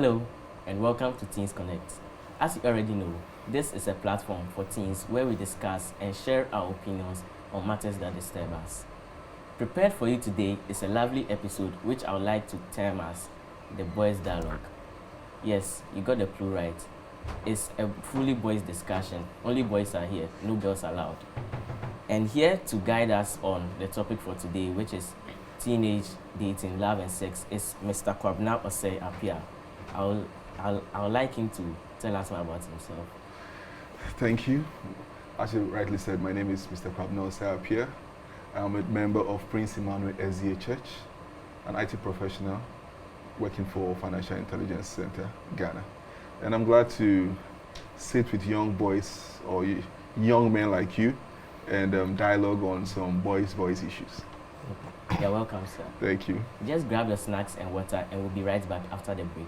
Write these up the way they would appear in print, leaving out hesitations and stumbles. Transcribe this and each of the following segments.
Hello, and welcome to Teens Connect. As you already know, this is a platform for teens where we discuss and share our opinions on matters that disturb us. Prepared for you today is a lovely episode which I would like to term as the Boys Dialogue. Yes, you got the clue right. It's a fully boys discussion. Only boys are here, no girls allowed. And here to guide us on the topic for today, which is teenage dating, love and sex, is Mr. Kwabena Osei Appiah. I would like him to tell us more about himself. Thank you. As you rightly said, my name is Mr. Kwabena Osei Appiah. I'm a member of Prince Emmanuel SDA Church, an IT professional working for Financial Intelligence Center, Ghana. And I'm glad to sit with young boys or young men like you and dialogue on some boys issues. You're welcome, sir. Thank you. Just grab your snacks and water and we'll be right back after the break.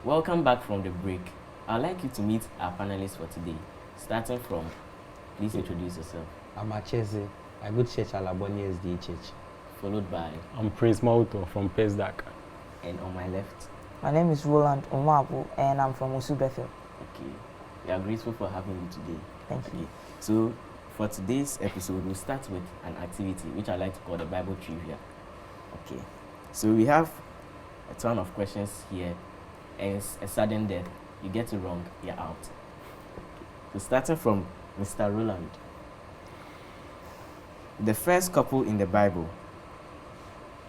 Welcome back from the break. I'd like you to meet our panelists for today. Starting from, please introduce yourself. I'm Acheze. I go to church Alaboni SDA Church. Followed by, I'm Prince Mauto from PESDAC. and on my left. My name is Roland Omabu and I'm from Osu Bethel. Okay. We are grateful for having you today. Thank you. Okay. So, for today's episode, we'll start with an activity which I like to call the Bible Trivia. Okay. So, we have a ton of questions here, and it's a sudden death. You get it wrong, you're out. So, starting from Mr. Roland. The first couple in the Bible.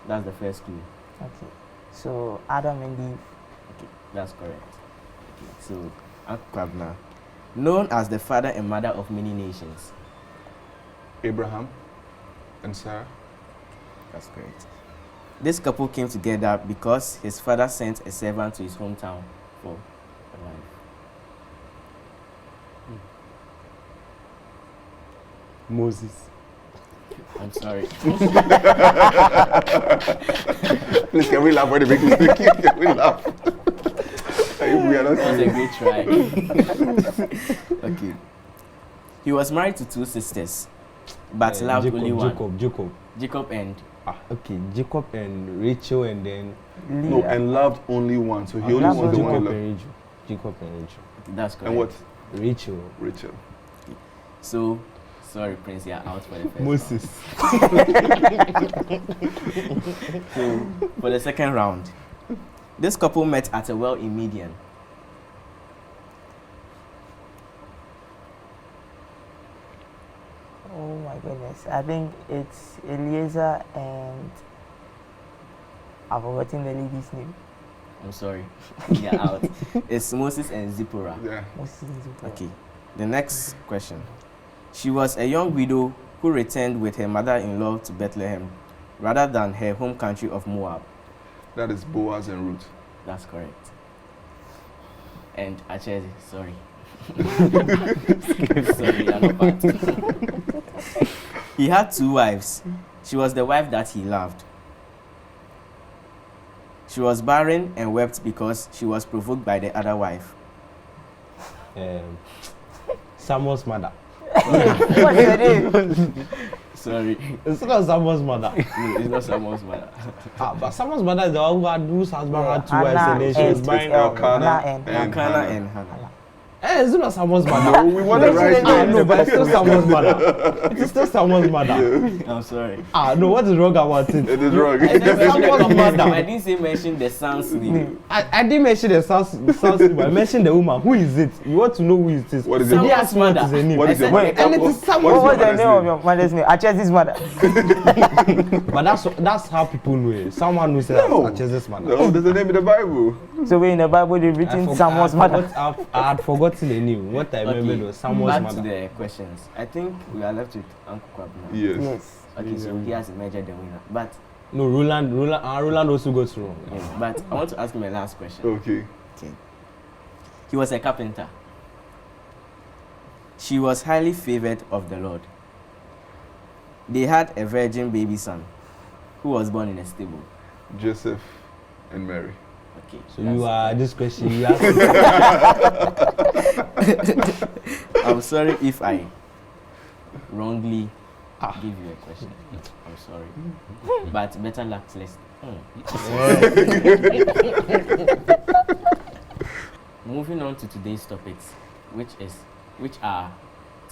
That's the first clue. Okay. So Adam and Eve. Okay, that's correct. Okay, so Kwabena, known as the father and mother of many nations. Abraham and Sarah. That's correct. This couple came together because his father sent a servant to his hometown for a wife. Moses. I'm sorry. Please, can we laugh when they make mistake? Can we laugh? We are not That was a serious. great try. Okay. He was married to two sisters, but loved only one. Jacob and Okay, Jacob and Rachel and then No, and loved only one. So he only loved wants the Jacob one and he loved. Rachel. Jacob and Rachel. that's correct. And what? Rachel. Rachel. So, sorry, Prince, you're out for the first Moses. So, for the second round, this couple met at a well in Midian. Oh my goodness. I think it's Eliezer and I've forgotten the lady's name. I'm sorry, you're out. It's Moses and Zipporah. Yeah. Moses and Zipporah. Okay, the next question. She was a young widow who returned with her mother-in-law to Bethlehem rather than her home country of Moab. That is Boaz and Ruth. That's correct. And Acheze, sorry. Sorry, you're not part. He had two wives. She was the wife that he loved. She was barren and wept because she was provoked by the other wife. Samuel's mother. What's your name? Sorry, It's not Samuel's mother. no, it's not Samuel's mother. But Samuel's mother is the one whose husband had two wives Hannah and then she was and- buying Elkanah and and Elkanah Hannah. and Hannah. It's not Samuel's mother. No, we want the right Ah, name. no, but it's still Samuel's mother. It is still Samuel's mother. I'm sorry. No, what is wrong about it? It is wrong. I didn't Samuel's mother. I didn't say mention the son's name. I didn't mention the son's name. I mentioned the woman. Who is it? You want to know who it is. What is So it? they ask me what is her name. What is I your said- mother? and it is Samuel. What What's is the name of your mother's name? Acheze's mother. But that's how people know it. Someone knows it No. as Acheze's mother. No, there's a name in the Bible. So when in the Bible they've written Samuel's mother. I had forgotten the name. What I remembered was Samuel's back mother. to the questions. I think we are left with Uncle Kwabena. Yes. Yes. Okay, so he has measured the winner. But No, Roland also got wrong. yeah, but I want to ask him a last question. Okay. Okay. He was a carpenter. She was highly favored of the Lord. They had a virgin baby son who was born in a stable. Joseph and Mary. Okay. So that's you are okay. this question. You ask. I'm sorry if I wrongly give you a question. I'm sorry. But better luck next. Moving on to today's topics, which are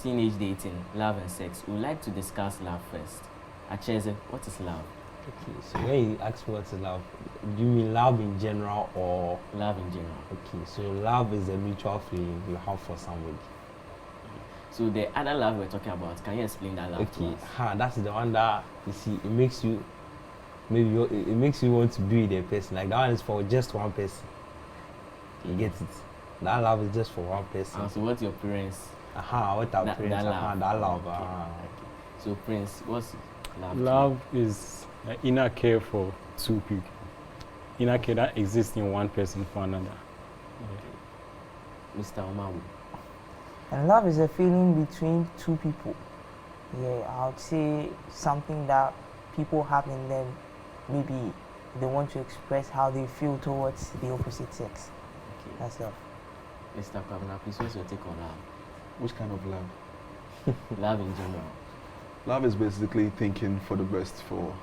teenage dating, love and sex. We'd like to discuss love first. Acheze, what is love? Okay, so when you ask me what is love, do you mean love in general or? Love in general. Okay, so love is a mutual feeling you have for somebody. So the other love we're talking about, can you explain that love to Okay, us? that's the one that you see. It makes you it makes you want to be with a person. Like that one is for just one person. You get it? That love is just for one person. So what your parents? What our parents? That love. That love. Okay. So Prince, what's love? Love is an inner care for two people. Inner care that exists in one person for another. Mr. Omawu. And love is a feeling between two people. Yeah, I would say something that people have in them. Maybe they want to express how they feel towards the opposite sex. Okay. That's love. Mr. Kwabena, please, what's your take on love? Which kind of love? Love in general. Love is basically thinking for the best for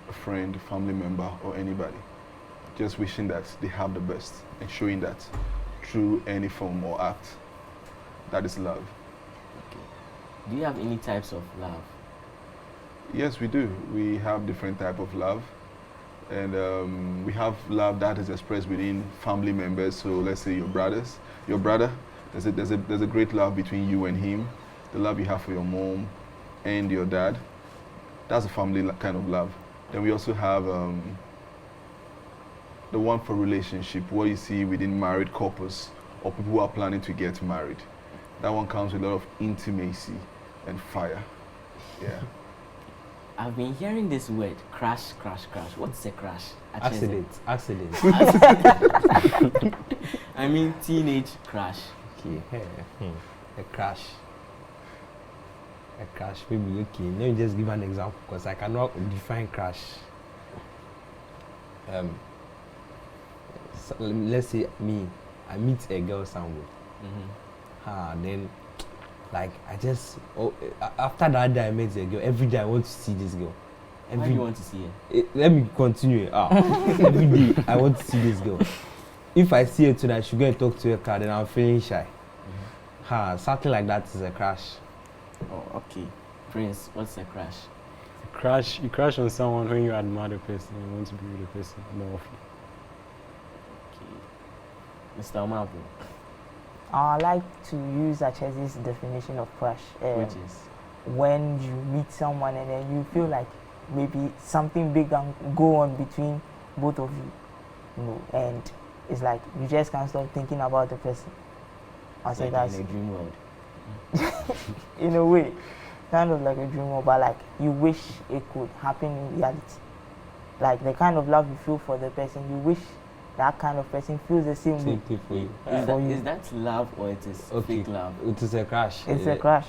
a friend, family member, or anybody. Just wishing that they have the best and showing that through any form or act. That is love. Okay. Do you have any types of love? Yes, we do. We have different type of love. And we have love that is expressed within family members. So let's say your brother, there's a great love between you and him. The love you have for your mom and your dad. That's a family kind of love. Then we also have the one for relationship, what you see within married couples or people who are planning to get married. That one comes with a lot of intimacy and fire. Yeah. I've been hearing this word, crash. What's a crash? Acheze. Accident. I mean teenage crash. Okay. A crash. Maybe okay. Let me just give an example because I cannot define crash. So, let's say I meet a girl somewhere. Then like I just after that day I met a girl. Every day I want to see this girl. Why do you want to see her? Let me continue. Every day I want to see this girl. If I see her tonight, I should go and talk to her car, then I'm feeling shy. Something like that is a crash. Oh, okay. Prince, what's a crash? You crash on someone when you admire the person and want to be with the person more often. Okay. Mr. Omabu, I like to use Acheze's definition of crush. which is? When you meet someone and then you feel like maybe something big can go on between both of you, and it's like you just can't stop thinking about the person. I say Like that's in a dream world. in a way, kind of like a dream world, but like you wish it could happen in reality. Like the kind of love you feel for the person, you wish that kind of person feels the same way. Same thing for you. Is that love or it is fake love? It is a crash. It's a crush.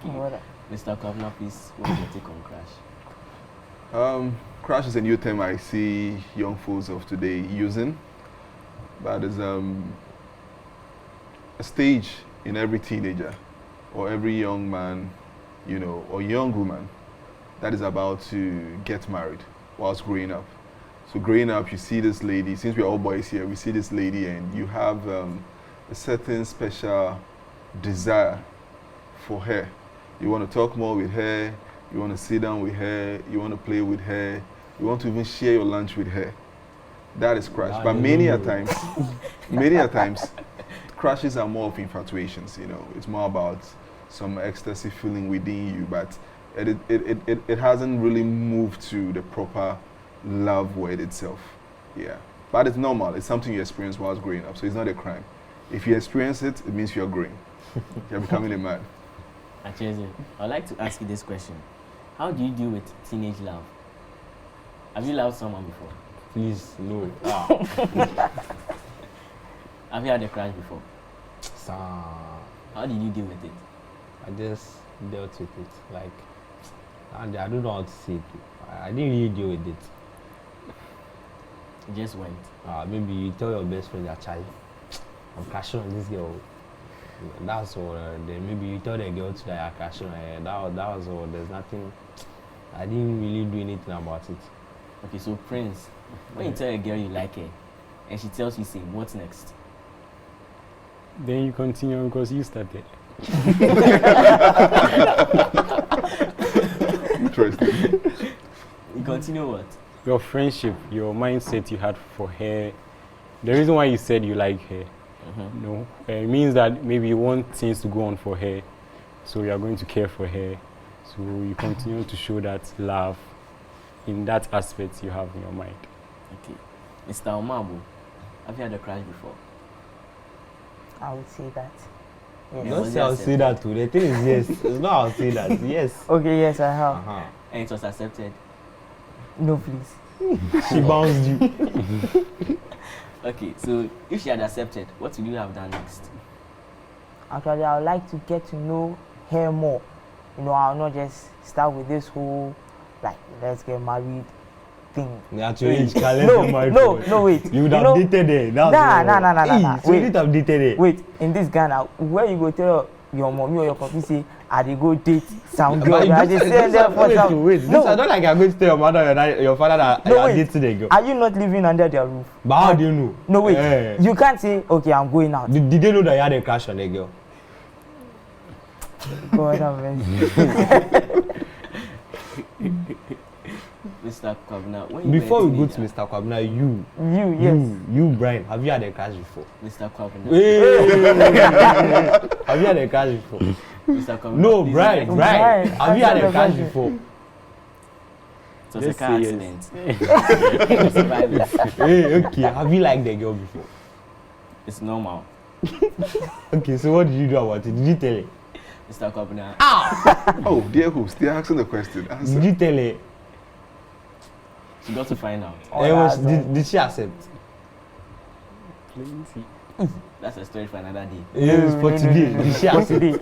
Okay. Mr. Kwabena, please, what's your take on crash? Crash is a new term I see young fools of today using, but there's a stage in every teenager or every young man, or young woman that is about to get married whilst growing up. So growing up, you see this lady, since we're all boys here, we see this lady and you have a certain special desire for her. You want to talk more with her, you want to sit down with her, you want to play with her, you want to even share your lunch with her. That is crush. But many a times, crushes are more of infatuations, It's more about some ecstasy feeling within you, but it hasn't really moved to the proper love word itself. Yeah. But it's normal. It's something you experience whilst growing up, so it's not a crime. If you experience it, it means you're growing. You're becoming a man. Acheze, I'd like to ask you this question. How do you deal with teenage love? Have you loved someone before? Please, no. Have you had a crush before? So, How did you deal with it? I just dealt with it. Like, I don't know how to say it. I didn't really deal with it. It just went. Maybe you tell your best friend that child, I'm crashing on this girl. That's all. Then maybe you tell the girl to that you're crashing on her. That was all. There's nothing. I didn't really do anything about it. Okay, so Prince, when you tell a girl you like her, and she tells you, say, what's next? Then you continue because you started. Interesting. You continue what? Your friendship, your mindset you had for her. The reason why you said you like her, no, it means that maybe you want things to go on for her, so you are going to care for her. So you continue to show that love in that aspect you have in your mind. Okay. Mr. Omabo, have you had a crush before? I would say that. Yes. Yeah, Don't was say it I'll say that too. The thing is yes. It's not I'll say that. Yes. Okay, yes, I have. And it was accepted? No, please. She bounced you. Okay, so if she had accepted, what would you have done next? Actually, I would like to get to know her more. You know, I'll not just start with this whole, like, let's get married thing. At your age, can No, let my no, wait. You would know- have dated her. That's Nah. Hey, so you didn't have dated her. Wait, in this Ghana, where you go tell your mommy or your papi say, I dey go date some girl. But I just say them for some. wait. This I don't like I'm going to tell your mother or your father that No, I wait. dated a girl. Are you not living under their roof? But how do you know? No, wait. Eh. You can't say, okay, I'm going out. Did they know that you had a crush on a girl? God have mercy. Mr. Kwabena, when you Before were a we go to teenager- Mr. Kwabena, you, Yes. you, Brian, have you had a crush before? Mr. Kwabena. Hey. Have you had a crush before? Mr. Kwabena. No, please Brian, let me- Brian, Brian, have you had a answer the crush question. before? It was a Just car say yes. accident. Survive it. Hey, okay, have you liked the girl before? It's normal. Okay, so what did you do about it? Did you tell her? Mr. Kwabena. Oh, dear host, they're asking the question. Answer. Did you tell her? She got to find out. Oh, Eh, that's did she accept? Let me see. That's a story for another day. Yes, for today. Did she For accept? today.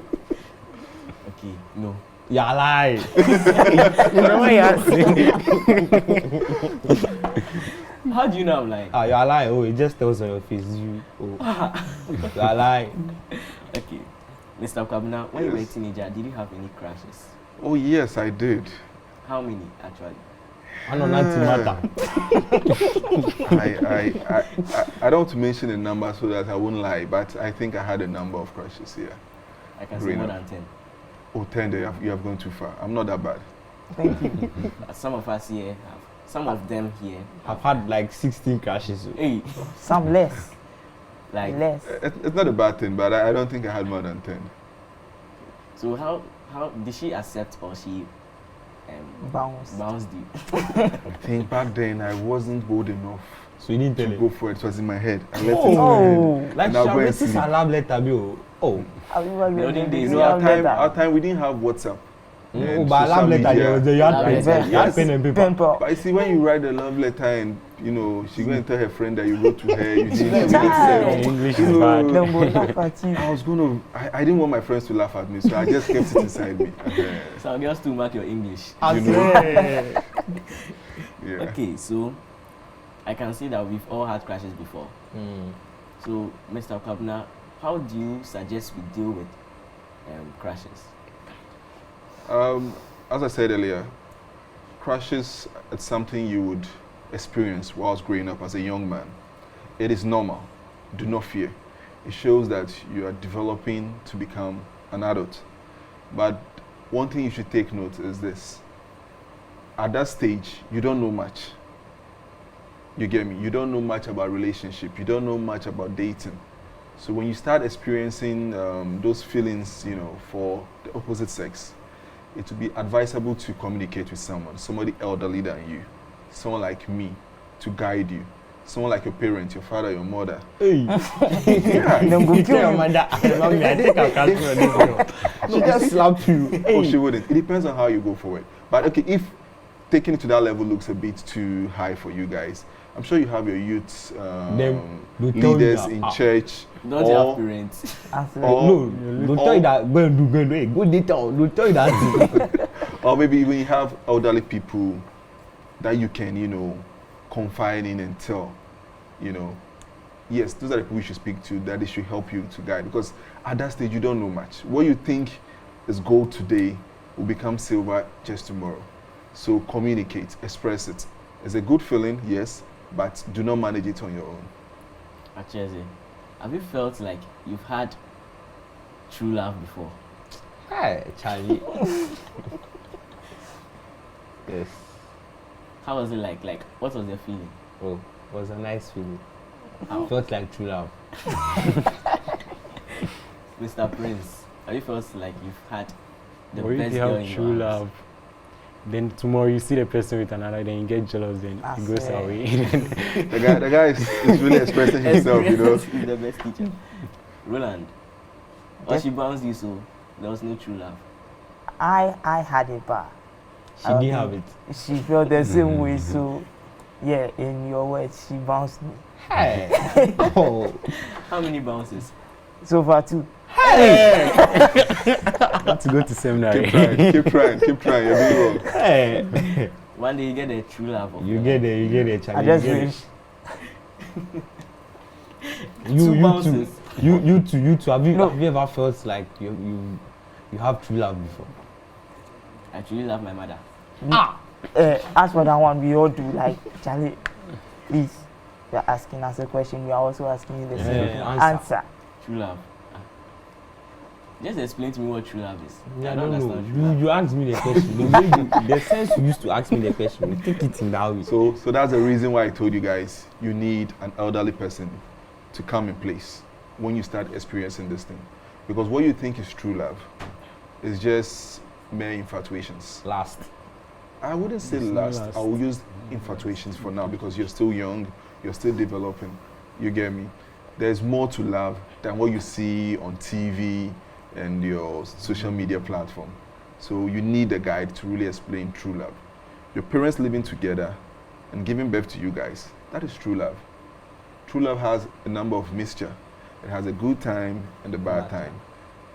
Okay, no. You're lying. Remember you asked me. How do you know I'm lying? You're lying. Oh, it just tells on your face. You're lying. Okay. Mr. Kwabena, when you were a Yes. teenager, did you have any crushes? Oh, yes, I did. How many, actually? I don't matter. I don't want to mention a number so that I won't lie, but I think I had a number of crushes here. I can say Green more up. than 10. Oh, 10, you have gone too far. I'm not that bad. Thank you. Some of us here have. Some of them here. I've had like 16 crashes. Hey, Some less. like, Less. It's not a bad thing, but I don't think I had more than 10. so how did she accept or she Bounce. bounced you? I think back then I wasn't bold enough So you didn't tell to her. go for it. It was in my head. I left it in my head. Oh. Like And I'll go and this is sleep. a love letter, bill. Oh, The olden days, You know, our time we didn't have WhatsApp. And but a love social letter, media. you had Love pen, letter, you had yes. pen and paper. Pimple. But you see, when you write a love letter and, you know, she go and tell her friend that you wrote to her, you didn't Child. accept. English You is know, bad. Them go laugh at you. I was going to, I didn't want my friends to laugh at me, so I just kept it inside me. Some girls to mark your English. I You know. swear. Yeah. Okay, so I can see that we've all had crashes before. So, Mr. Kwabena, how do you suggest we deal with crashes? As I said earlier, crushes, it's something you would experience whilst growing up as a young man. It is normal. Do not fear. It shows that you are developing to become an adult. But one thing you should take note is this. At that stage, you don't know much. You get me? You don't know much about relationship. You don't know much about dating. So when you start experiencing those feelings, you know, for the opposite sex, it would be advisable to communicate with someone, somebody elderly than you, someone like me, to guide you, someone like your parent, your father, your mother. Hey. Yeah. Them go You kill tell your you. mother, mommy, I think I'll cancel this girl. She just slap you. Oh, she wouldn't. It depends on how you go forward. But okay, if taking it to that level looks a bit too high for you guys, I'm sure you have your youth Them will tell you leaders that, in church. Don't you have parents? Absolutely. Or, No, don't tell you that. Go and do. Hey, go data. Don't tell you that. or maybe even you have elderly people that you can, you know, confide in and tell, you know, yes, those are the people you should speak to, that they should help you to guide. Because at that stage, you don't know much. What you think is gold today will become silver just tomorrow. So communicate, express it. It's a good feeling, yes, but do not manage it on your own. Acheze, have you felt like you've had true love before? Hey, Charlie. Yes. How was it like? Like, what was your feeling? Oh, it was a nice feeling. How? Felt like true love. Mr. Prince, have you felt like you've had the Or if best you girl have in true your arms? love, then tomorrow you see the person with another, then you get jealous, then I it goes swear. away. The guy is really expressing himself, you know. Experience is the best teacher. Roland, or Yes. she bounced you, so there was no true love. I had it, but She I don't didn't have it. think she felt the same way. So, yeah, in your words, she bounced me. Hey. Oh. How many bounces? So far, too. Got to go to seminary. Keep trying, you're doing well. Hey. One day you get the true love of You your get life. it, you get it, I Charlie. just you get wish. it. Two You bounces. too. You too. No. Have you ever felt like you have true love before? I truly love my mother. As for that one, we all do. Like, Charlie, please, you're asking us a question. We are also asking you the same Yeah, answer. True love. Just explain to me what true love is. Yeah, I don't no, understand true love. You asked me the question. The way the sense you used to ask me the question, you take it in that way. So that's the reason why I told you guys you need an elderly person to come in place when you start experiencing this thing. Because what you think is true love is just mere infatuations. Last. I wouldn't say It's not lust. lust. I will use infatuations for now because you're still young, you're still developing. You get me? There's more to love than what you see on TV and your social media platform. So you need a guide to really explain true love. Your parents living together and giving birth to you guys, that is true love. True love has a number of mixture. It has a good time and a bad time.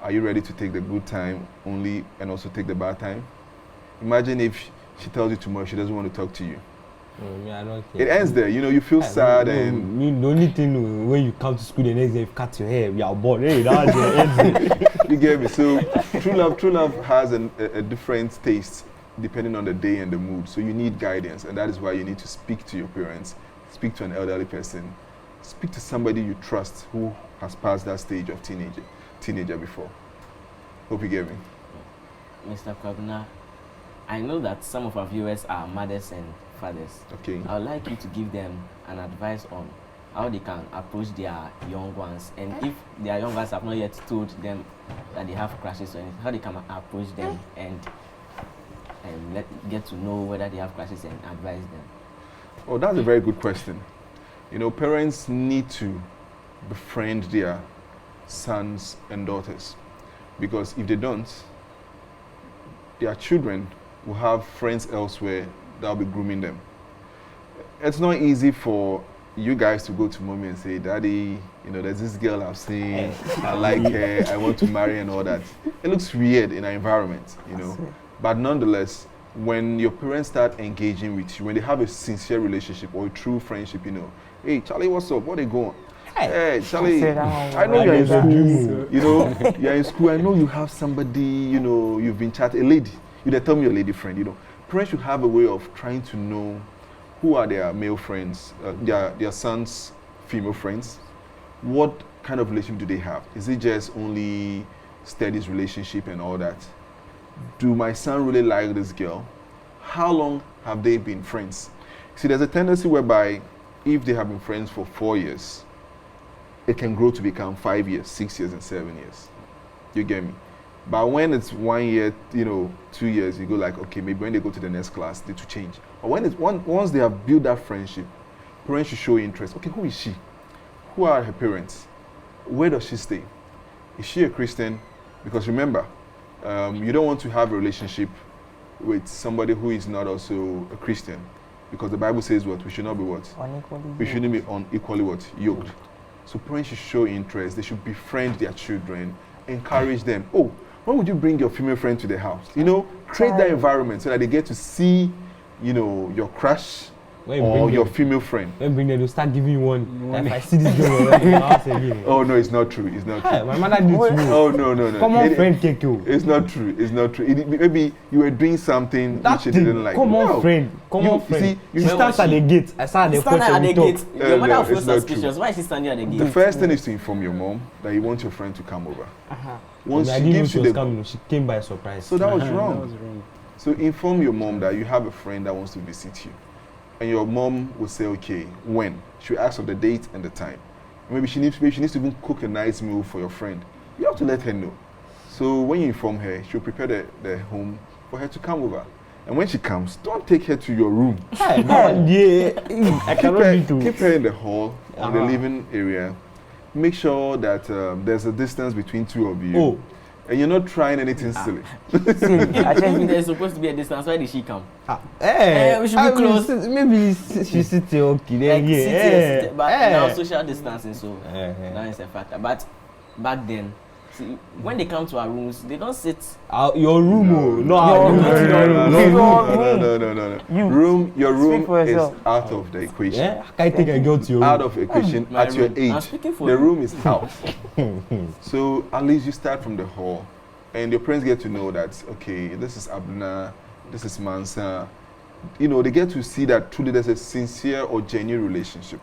Are you ready to take the good time only and also take the bad time? Imagine if she tells you tomorrow she doesn't want to talk to you. Me, I don't care. It ends there. You know, you feel sad and Me, the only thing when you come to school the next day, you cut your hair, you are bored. Hey, that's the end. you get me. So true love has a different taste depending on the day and the mood. So you need guidance, and that is why you need to speak to your parents, speak to an elderly person, speak to somebody you trust who has passed that stage of teenager before. Hope you get me. Mr. Kwabena, I know that some of our viewers are mothers and fathers. Okay. I would like you to give them an advice on how they can approach their young ones, and if their young ones have not yet told them that they have crushes or anything, how they can approach them and get to know whether they have crushes and advise them. Oh, that's a very good question. You know, parents need to befriend their sons and daughters because if they don't, their children will have friends elsewhere that will be grooming them. It's not easy for you guys to go to mommy and say, Daddy, you know, there's this girl I've seen, I like her, I want to marry and all that. It looks weird in our environment, you know. But nonetheless, when your parents start engaging with you, when they have a sincere relationship or a true friendship, you know, hey, Charlie, what's up? What they going? Hey, Charlie, I know you're in school, you know, you're in school, I know you have somebody, you know, you've been chatting, a lady, you tell me your lady friend, you know. Parents should have a way of trying to know who are their male friends, their sons' female friends. What kind of relationship do they have? Is it just only studies relationship and all that? Do my son really like this girl? How long have they been friends? See, there's a tendency whereby if they have been friends for 4 years, it can grow to become 5 years, 6 years, and 7 years. You get me? But when it's 1 year, you know, 2 years, you go like, okay, maybe when they go to the next class, they to change. But when it's once they have built that friendship, parents should show interest. Okay, who is she? Who are her parents? Where does she stay? Is she a Christian? Because remember, you don't want to have a relationship with somebody who is not also a Christian. Because the Bible says what? We should not be what? Unequally We shouldn't be yoked. unequally what? Yoked. So parents should show interest. They should befriend their children, encourage them. Oh, when would you bring your female friend to the house? You know, create that environment so that they get to see, you know, your crush When you or bring your them- female friend. When bring them, they'll start giving you one. Like, if I see this girl in my house again. Oh no, it's not true. It's not Hey, true. my mother did to me. Oh no. Common friend cake you. It's not true. It's not true. Maybe you were doing something That which you thing, didn't like. common No. friend, common You friend. see, she Where stands was at she? the gate. I saw the Standing question at the we talk. gate. Your mother no, will feel it's not suspicious. Why is she standing at the The gate? first thing is to inform your mom that you want your friend to come over. Uh-huh. Once I she didn't know gives she you was the, coming. She came by surprise. so that was That wrong. was wrong. So inform your mom that you have a friend that wants to visit you, and your mom will say, okay, when? She will ask for the date and the time. Maybe she needs to even cook a nice meal for your friend. You have to let her know. So when you inform her, she'll prepare the home for her to come over. And when she comes, don't take her to your room. Hey, no, yeah, I cannot be too. Keep her in the hall, in the Uh-huh. living area. Make sure that there's a distance between two of you. Oh, And you're not trying anything silly. See, There's supposed to be a distance. Why did she come? hey, we should be close. Maybe she sit there, okay, then Like, yeah. cities, but now hey. social distancing, so that is a factor. But back then, see, when they come to our rooms, they don't sit. Your room, oh, no, our room. No. You Your room speak for is yourself. out of the equation. Yeah, can I take a girl to your room? Out of equation My at your room. I'm age. speaking for The you. room is out. So at least you start from the hall, and your parents get to know that, okay, this is Abna, this is Mansa. You know, they get to see that truly there's a sincere or genuine relationship.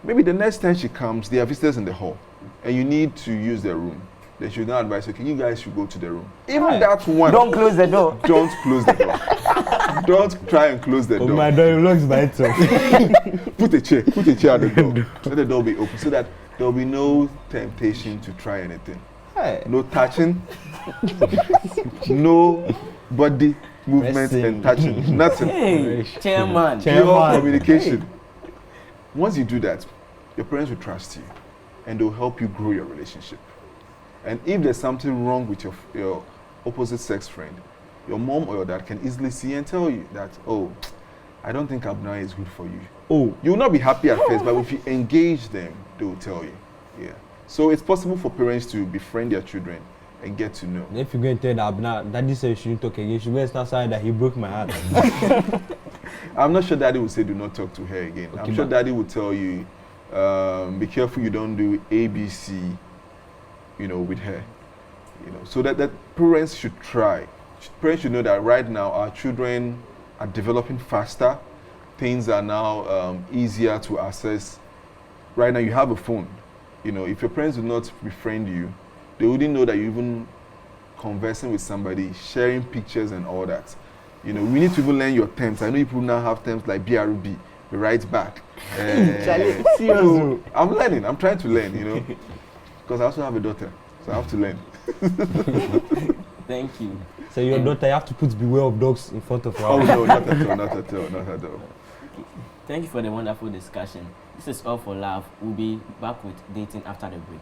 Maybe the next time she comes, there are visitors in the hall, and you need to use the room. They should not advise, okay, you guys should go to the room. Even Right. that one, don't close the door. don't close the door. Don't try and close the Oh, door. my door locks by itself. Put a chair at the door. Let the door be open so that there will be no temptation to try anything. Hey. No touching, no body movement and touching, nothing. Hey, chairman. Chair- Pure Chairman. communication. Once you do that, your parents will trust you and they'll help you grow your relationship. And if there's something wrong with your opposite sex friend, your mom or your dad can easily see and tell you that, oh, I don't think Abna is good for you. Oh, You will not be happy at first, but if you engage them, they will tell you. Yeah. So it's possible for parents to befriend their children and get to know. if you go and tell that Daddy said you shouldn't talk again, you should go and start saying that he broke my heart. I'm not sure Daddy will say do not talk to her again. Okay, I'm sure but- Daddy will tell you, be careful you don't do ABC, with her. So that parents should try. Parents should know that right now our children are developing faster. Things are now easier to access. Right now you have a phone. If your parents do not befriend you, they wouldn't know that you're even conversing with somebody, sharing pictures and all that. We need to even learn your terms. I know people now have terms like BRB, be right back. Charlie, So, serious. I'm learning. I'm trying to learn, because I also have a daughter, so I have to learn. Thank you. So your daughter, you have to put beware of dogs in front of her. Oh no, not at all, not at all, not at all. Thank you for the wonderful discussion. This is all for love. We'll be back with dating after the break.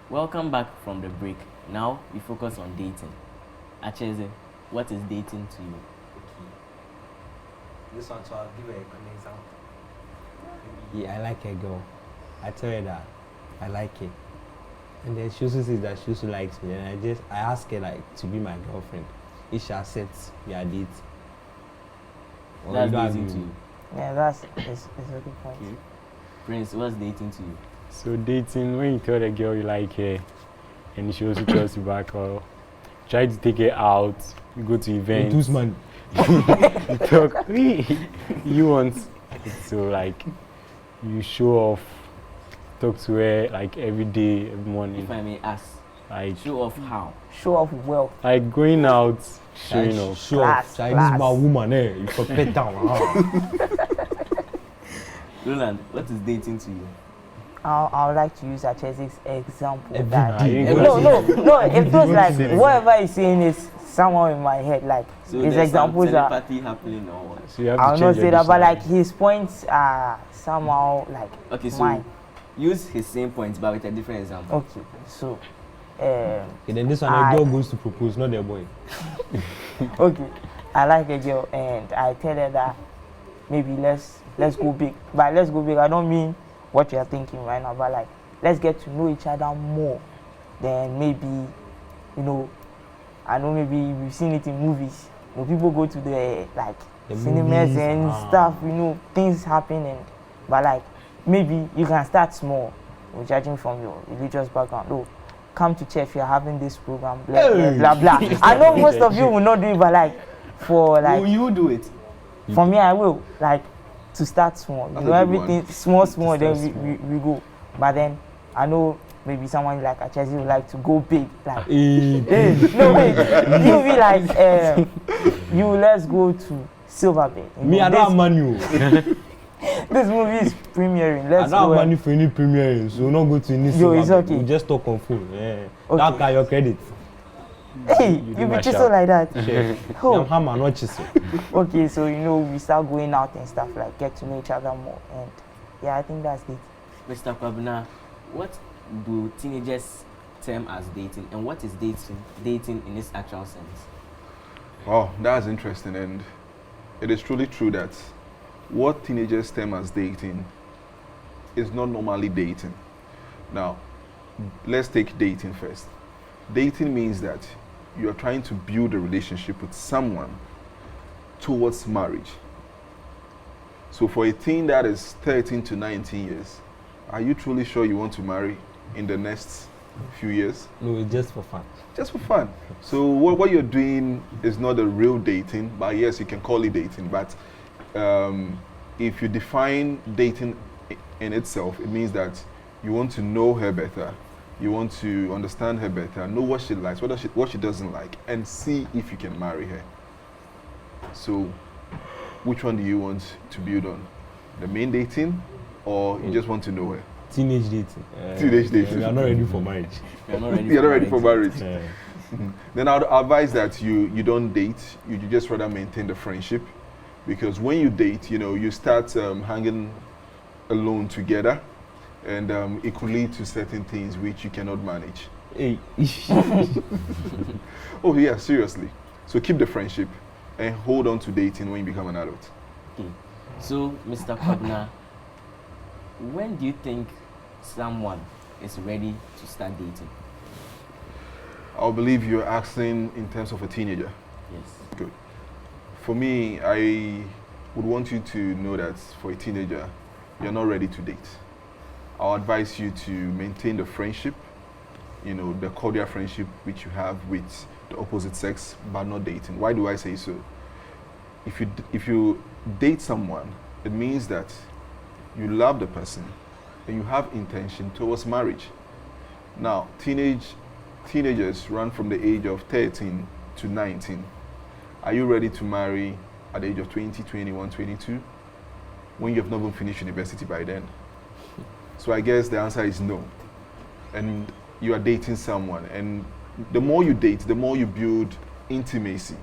Welcome back from the break. Now we focus on dating. Acheze, what is dating to you? This one, so I'll give an example. Yeah, I like a girl. I tell her that I like it. And then she also says that she also likes me. And I ask her like to be my girlfriend. If she accepts, we are dating. Or That's you don't dating agree to with you. me? Yeah, it's a good point. Okay. Prince, what's dating to you? So dating, when you tell a girl you like her, and she also tells you back, or try to take her out, you go to Hey, events, Tuzman. you talk, you want, so like, you show off, talk to her like every day, every If morning, I may ask, like show off how? Show off wealth. going out, showing Like, off. Sure. Class, Chinese class. man, woman, you for pet down. Roland, what is dating to you? I would like to use Achese's example. Every That day. no. It feels like day. whatever he's saying is somehow in my head. Like So his there's examples some are. telepathy happening or what? So you have to I'll not change say your that, but like dictionary. his points are somehow like Okay, so mine. use his same points but with a different example. Okay, so Okay, then this one, I- a girl goes to propose, not the boy. okay, I like a girl and I tell her that maybe let's go big. By let's go big, I don't mean what you're thinking right now, but like let's get to know each other more. Then maybe, you know, I know maybe we've seen it in movies. You know, people go to the cinemas movies, and stuff. You know, things happen, but like maybe you can start small, judging from your religious background. Oh, come to church, we are having this program, blah blah blah blah. I know most of you will not do it, but like for like Will you do it? for me, I will like to start small. You That's know, a good everything small, then we go. But then I know maybe someone like Achezi would like to go big. Like, hey, no wait, you be like, you let's go to Silver Bay. You Me, know, I don't have money. this movie is premiering. I Let's don't have go. money for any premiering, so we'll not go to any Yo, cinema. it's okay. We just talk on phone. Yeah. Okay. That guy, your credit. Hey, You do you be my chisel shout. like that. I'm Oh, hammer, not chisel. okay. So you know, we start going out and stuff like get to know each other more, and yeah, I think that's it. Mr. Kwabena, what do teenagers term as dating, and what is dating in its actual sense? Oh, that's interesting, and it is truly true that what teenagers term as dating is not normally dating. Now, let's take dating first. Dating means that you are trying to build a relationship with someone towards marriage. So for a teen that is 13 to 19 years, are you truly sure you want to marry in the next few years? No, it's just for fun. Just for fun. So what you're doing is not a real dating, but yes, you can call it dating. But if you define dating in itself, it means that you want to know her better, you want to understand her better, know what she likes, what she doesn't like, and see if you can marry her. So which one do you want to build on? The main dating, or you just want to know her? Teenage dating. Teenage dating. We are not ready for marriage. You're not ready. You're not ready for marriage. Yeah. Then I'd advise that you don't date, you just rather maintain the friendship, because when you date, you know, you start hanging alone together, and it could lead to certain things which you cannot manage. Hey. Oh yeah, seriously. So keep the friendship and hold on to dating when you become an adult. Okay. So, Mr. Kwabena, when do you think someone is ready to start dating? I believe you're asking in terms of a teenager. Yes. Good. For me, I would want you to know that for a teenager, you're not ready to date. I'll advise you to maintain the friendship, you know, the cordial friendship which you have with the opposite sex, but not dating. Why do I say so? If you date someone, it means that you love the person and you have intention towards marriage. Now, teenagers run from the age of 13 to 19. Are you ready to marry at the age of 20, 21, 22? When you have not even finished university by then? So I guess the answer is no. And you are dating someone, and the more you date, the more you build intimacy.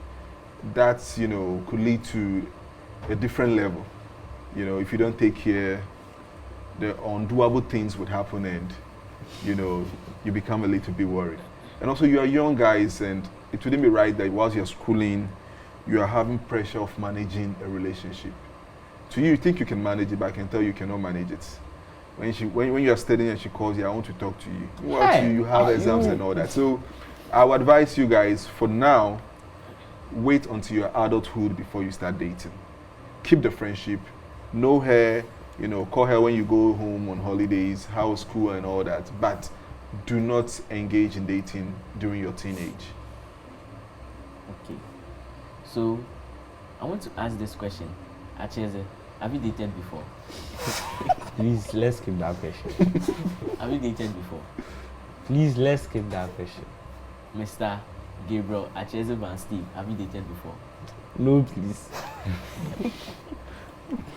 That, you know, could lead to a different level. You know, if you don't take care, the undoable things would happen, and, you know, you become a little bit worried. And also, you are young guys, and it wouldn't be right that whilst you're schooling, you are having pressure of managing a relationship. To you, you think you can manage it, but I can tell you cannot manage it. When you are studying and she calls you, I want to talk to you. Well, you have exams and all that. So I would advise you guys, for now, wait until your adulthood before you start dating. Keep the friendship, know her, you know, call her when you go home on holidays, how's school and all that, but do not engage in dating during your teenage. Okay. So, I want to ask this question. Acheze, have you dated before? Please, let's skip that question. Have you dated before? Please, let's skip that question. Mr. Gabriel Acheze Van Steve, have you dated before? No, please.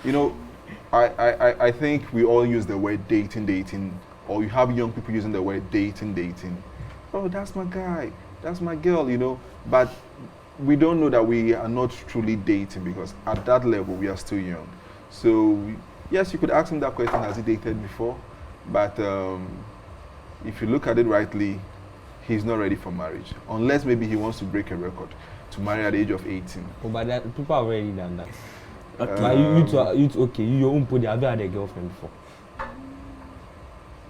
You know, I think we all use the word dating, or you have young people using the word dating. Oh, that's my guy, that's my girl, you know. But we don't know that we are not truly dating, because at that level we are still young. So yes, you could ask him that question, has he dated before? But if you look at it rightly, he's not ready for marriage, unless maybe he wants to break a record to marry at the age of 18. Oh, but that, people have already done that. Okay. But you two, okay, you your own put have you had a girlfriend before?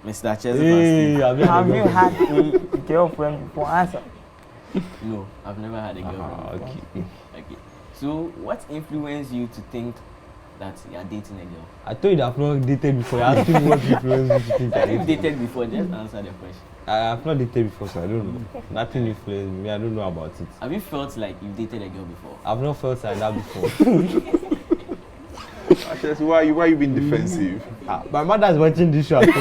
Mr. Chelsea. Hey, have you had Have a you girlfriend? had a girlfriend before? Answer. No, I've never had a girlfriend. Okay. Okay. So, what influenced you to think that you are dating a girl? I told you that I've not dated before. You asked me what influenced you to think I Have you dated. dated before? Just answer the question. I have not dated before, so I don't know. Nothing influenced me. I don't know about it. Have you felt like you've dated a girl before? I've not felt like that before. Actually, why you being defensive? My mother's watching this show. But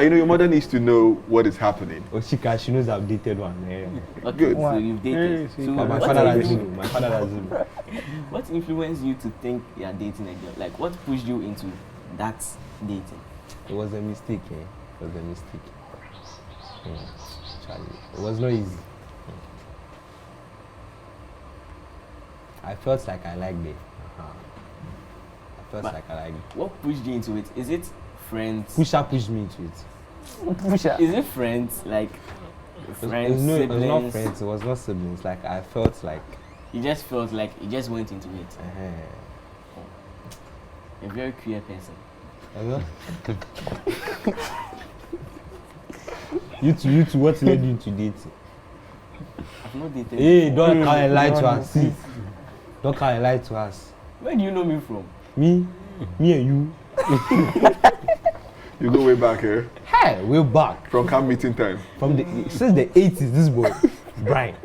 you know, your mother needs to know what is happening. She knows I've dated one. Yeah. Okay, Good. so you've dated. Hey, So But my what father influ- doesn't know. My father doesn't know. What influenced you to think you are dating a girl? Like, what pushed you into that dating? It was a mistake, eh? It was a mistake. Charlie. It was not easy. I felt like I liked it. I felt But- like I liked it. What pushed you into it? Is it friends? Pusha pushed me into it. Pusher. Is it friends? Like, friends, it was siblings? not friends, it was not siblings. Like I felt like You just felt like you just went into it. uh, A very queer person. you two, what led you to dating? I've not dated. Hey, before. don't come and lie to Don't us. See, don't come and lie to us. Where do you know me from? Me and you. You go way back here Hey, we're back from camp meeting time. from the since the 80s. This boy, Brian,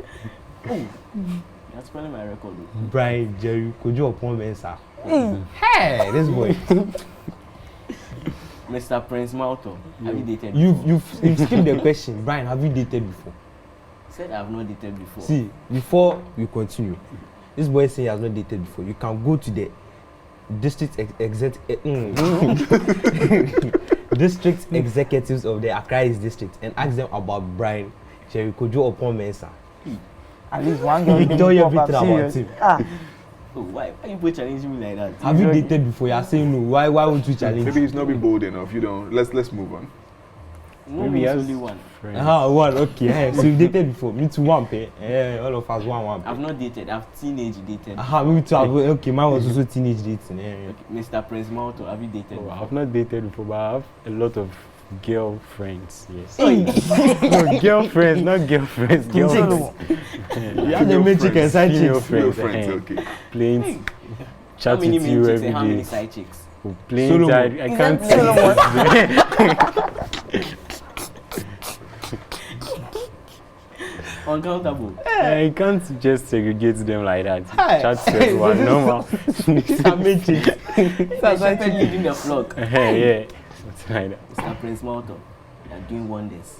You're spelling my record. Though. Brian, Jerry, Kojo upon Mensa. Hey, Hey, this boy. Mr. Prince Malto, have you dated? You've skipped the question. Brian, have you dated before? Said I have not dated before. See, before we continue, this boy say he has not dated before. You can go to the district district executives of the Accra East district and ask them about Brian Jerry Kojo upon Mensa. at least one girl. He can tell you pop up everything about serious. him. Ah, Oh, why you put challenging me like that? Have you Usually- dated before? You are saying no. Why would you challenge? Maybe he's not been bold enough. You don't. Let's move on. No, Maybe means yes. only one. Friends. One. Okay. So you dated before? Me too. One pay. All of us one I've pay. not dated. I've teenage dated. Me too. Okay. Mine was also teenage dating. Okay, Mr. Prince Malto, have you dated? Oh, before? I've not dated before, but I have a lot of girlfriends. Yes. Hey. No, girlfriends, not girlfriends. Girlfriends. You have the main chicken side Female chicks. Female friends. friends, okay. Playing, How chat many with main you chicks and every how many day. side chicks? Oh, playing Solomon. that, I Is can't that Solomon? Uncountable. I can't just segregate them like that. Hey. Chat to everyone, normal. These are main chicks. That's why I leading the flock. Yeah, something like that. Mr. Prince Malto, you are doing wonders.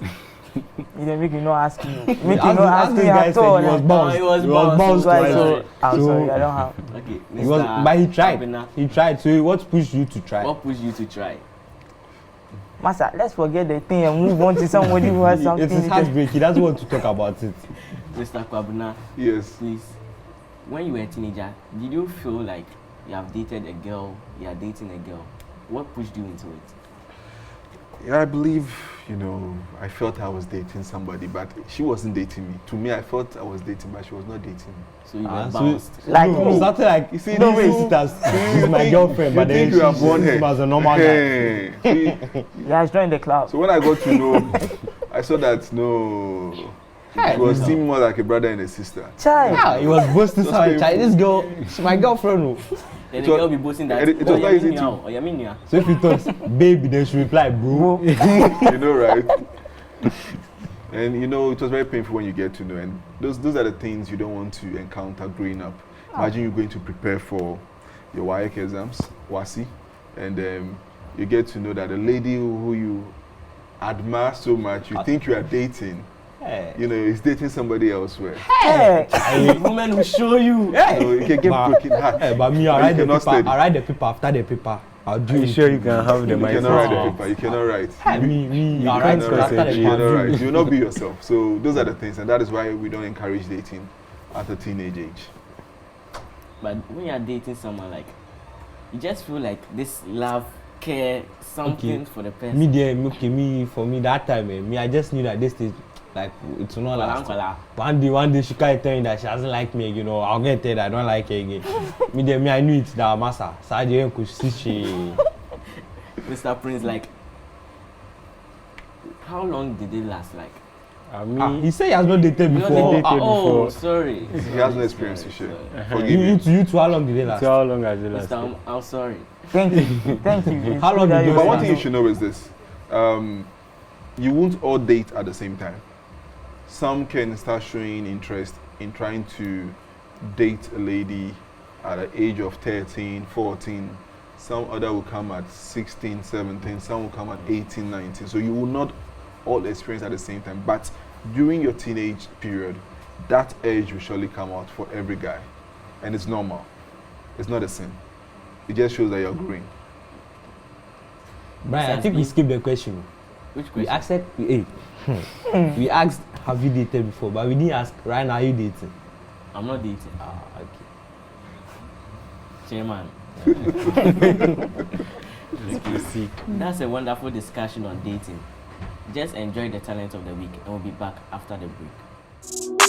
You don't make me not ask you. Make you As not ask this me guy at said, all. he was like, bounced. he was He was bounced, bounced so Right, twice. so I'm So- sorry, I don't have. Okay, Mr. He was, but he tried. Abena, He tried. So what pushed you to try? what pushed you to try? Master, let's forget the thing and move on to somebody who has something. It is to heartbreak. He doesn't want to talk about it. Mr. Kwabena, Yes. please, when you were a teenager, did you feel like you have dated a girl, you are dating a girl? What pushed you into it? Yeah, I believe, you know, I felt I was dating somebody, but she wasn't dating me. To me, I felt I was dating, but she was not dating me. So you Ah, were so- bounced. Like no, me. something like You see, no this way, is- sisters. She's my think- girlfriend, but you then think you are born she's here. as a normal guy. Hey, see, Yeah, he's joined the club. so when I got to know, I saw that no, Hey, she was no. seeming more like a brother and a sister. Child. Yeah, he was boasting Just so much. painful. This girl, she's my girlfriend. Oh. Then It the was- girl be boasting that. it was not easy to- Or you mean yeah? So if he talks, baby, then she reply, bro. You know, right? And you know, it was very painful when you get to know, and those are the things you don't want to encounter growing up. Imagine you're going to prepare for your WAEC exams, WASI, and you get to know that the lady who you admire so much, you think you are dating, Hey. you know, is dating somebody elsewhere. Hey. The woman will show you. So you can get But- broken heart. Hey, but me, But I you write the cannot paper. study. I write the paper after the paper. I'll do Are you it. sure you can have the You cannot write the mindset? paper. You cannot write. Hey, me, You I write cannot after write. the You paper. cannot write. You will not be yourself. So those are the things, and that is why we don't encourage dating at a teenage age. But when you are dating someone, like, you just feel like this love, care, something Okay. for the person. Me there, okay, me for me that time, me I just knew that this stage, Like it will not last. Kwala. One day she can't tell me that she doesn't like me again, or I'll get tell that I don't like her again. me I knew it that massa. So I didn't could see she. Mr. Prince, like, how long did it last? Like, He said he has not dated you before. dated before. Oh, sorry. He has no experience to share. Sorry. Forgive me. You two, how long did they last? So how long has it Mr. lasted? I'm sorry. Thank you. Thank you. It's How good long that did you you But one say thing you no. should know is this. You won't all date at the same time. Some can start showing interest in trying to date a lady at the age of 13, 14. Some other will come at 16, 17. Some will come at 18, 19. So you will not all experience at the same time. But during your teenage period, that urge will surely come out for every guy. And it's normal. It's not a sin. It just shows that you're growing. Brian, I think we skipped the question. Which We question? asked, we asked, have you dated before? But we didn't ask, right now, are you dating? I'm not dating. Ah, okay. Chairman. You see. That's a wonderful discussion on dating. Just enjoy the talent of the week, and we'll be back after the break.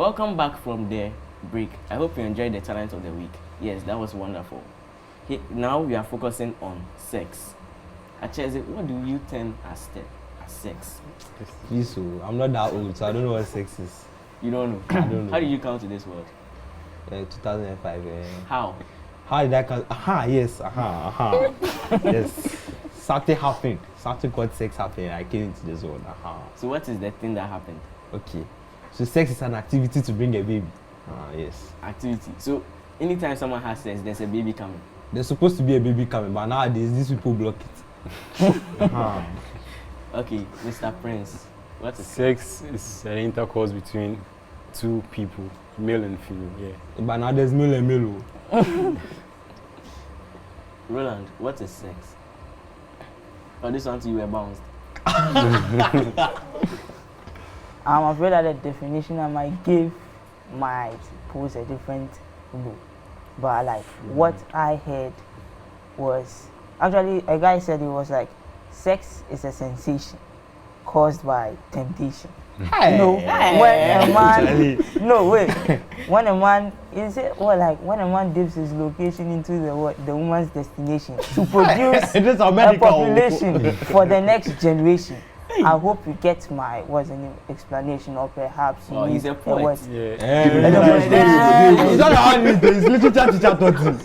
welcome back from the break. I hope you enjoyed the talent of the week. Yes, that was wonderful. Now we are focusing on sex. Acheze, what do you term as sex? Please, so I'm not that old, so I don't know what sex is. You don't know? I don't know. How did you come to this word? 2005. How? How did I come? Yes. Yes. Something happened. Something called sex happened. I came into this world. So what is the thing that happened? Okay. So sex is an activity to bring a baby. Yes. Activity. So anytime someone has sex, there's a baby coming. There's supposed to be a baby coming, but nowadays these people block it. Okay, Mr. Prince, what is Sex is an intercourse between two people, male and female. Yeah. But now there's male and male. Roland, what is sex? Oh, this one to you were bounced. I'm afraid that the definition I might give might pose a different look. But like what I heard was actually a guy said it was like sex is a sensation caused by temptation. No, when a man when a man is it or like when a man dips his location into the woman's destination to produce a population for the next generation. I hope you get my explanation, or perhaps you he's need a poet. word. It's not how it is. Literature teacher taught him.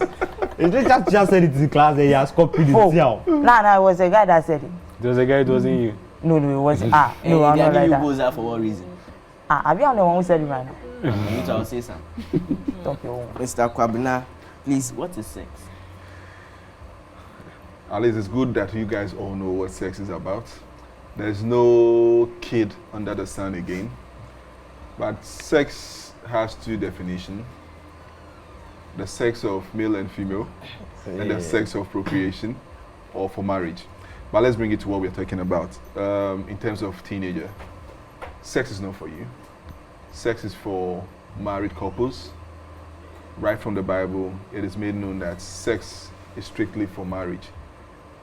His literature teacher said it in class and he has copied it. No, it was a guy that said it. There was a guy, it wasn't you. No, it wasn't. No, I'm They not are like giving you that. goals out for what reason? I'll be on the one who said it right now. You too, I'll say something. Talk your own. Mr. Kwabena, please, what is sex? At least it's good that you guys all know what sex is about. There's no kid under the sun again. But sex has two definitions. The sex of male and female, and the sex of procreation, or for marriage. But let's bring it to what we're talking about. In terms of teenager, sex is not for you. Sex is for married couples. Right from the Bible, it is made known that sex is strictly for marriage.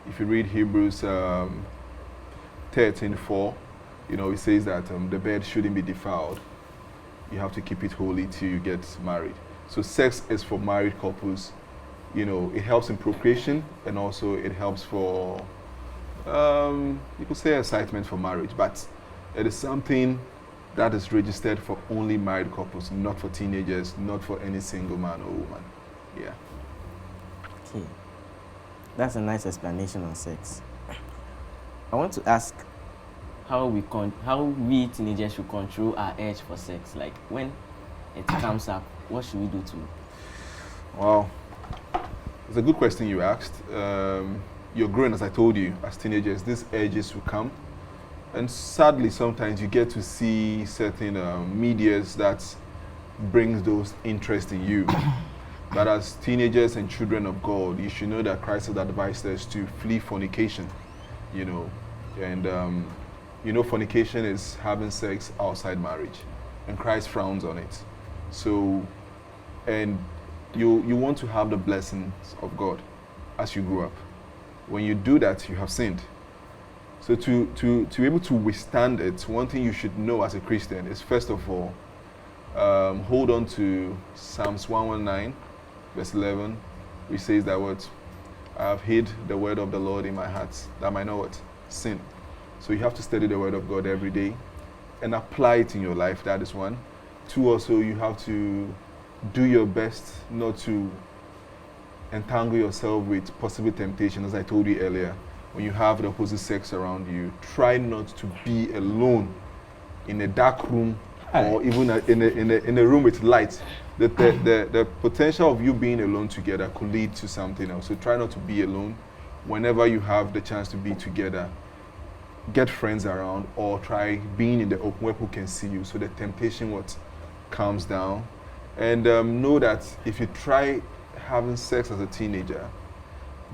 If you read Hebrews 13:4, it says that the bed shouldn't be defiled. You have to keep it holy till you get married. So sex is for married couples. It helps in procreation, and also it helps for, you could say, excitement for marriage. But it is something that is registered for only married couples, not for teenagers, not for any single man or woman. Yeah. Okay. That's a nice explanation on sex. I want to ask how we teenagers should control our urge for sex. Like when it comes up, what should we do to it? Wow. It's a good question you asked. You're growing, as I told you, as teenagers, these urges will come. And sadly, sometimes you get to see certain medias that brings those interests in you. But as teenagers and children of God, you should know that Christ has advised us to flee fornication, And, fornication is having sex outside marriage. And Christ frowns on it. So, and you want to have the blessings of God as you grow up. When you do that, you have sinned. So to be able to withstand it, one thing you should know as a Christian is, first of all, hold on to Psalms 119, verse 11, which says that I have hid the word of the Lord in my heart, that I might not sin. So you have to study the word of God every day and apply it in your life. That is one. Two, also, you have to do your best not to entangle yourself with possible temptation, as I told you earlier. When you have the opposite sex around you, try not to be alone in a dark room or even in a room with light. The potential of you being alone together could lead to something else. So try not to be alone. Whenever you have the chance to be together, get friends around, or try being in the open where people can see you, so the temptation calms down. And know that if you try having sex as a teenager,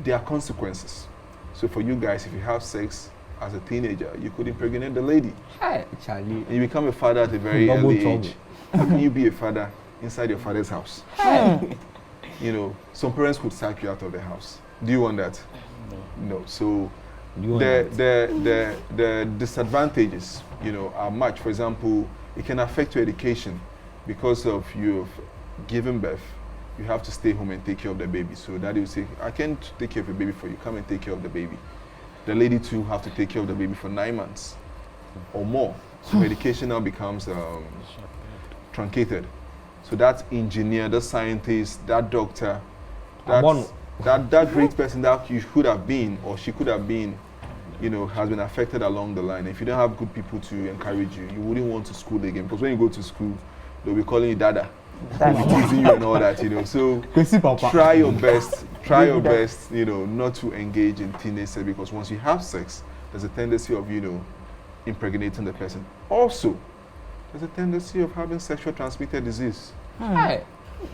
there are consequences. So for you guys, if you have sex as a teenager, you could impregnate the lady. Hi, Charlie. And you become a father at a very early age. How can you be a father inside your father's house? Some parents could sack you out of the house. Do you want that? No. So the disadvantages, are much. For example, it can affect your education. because of you've given birth, you have to stay home and take care of the baby. So daddy will say, I can't take care of your baby for you, come and take care of the baby. The lady too have to take care of the baby for 9 months or more. So medication now becomes truncated. So that engineer, that scientist, that doctor, that great person that you could have been or she could have been, you know, has been affected along the line. If you don't have good people to encourage you, you wouldn't want to school again. Because when you go to school, they'll be calling you Dada, teasing you and all that, you know. So try your best, you know, not to engage in teenage sex, because once you have sex, there's a tendency of, you know, impregnating the person. Also, there's a tendency of having sexually transmitted disease.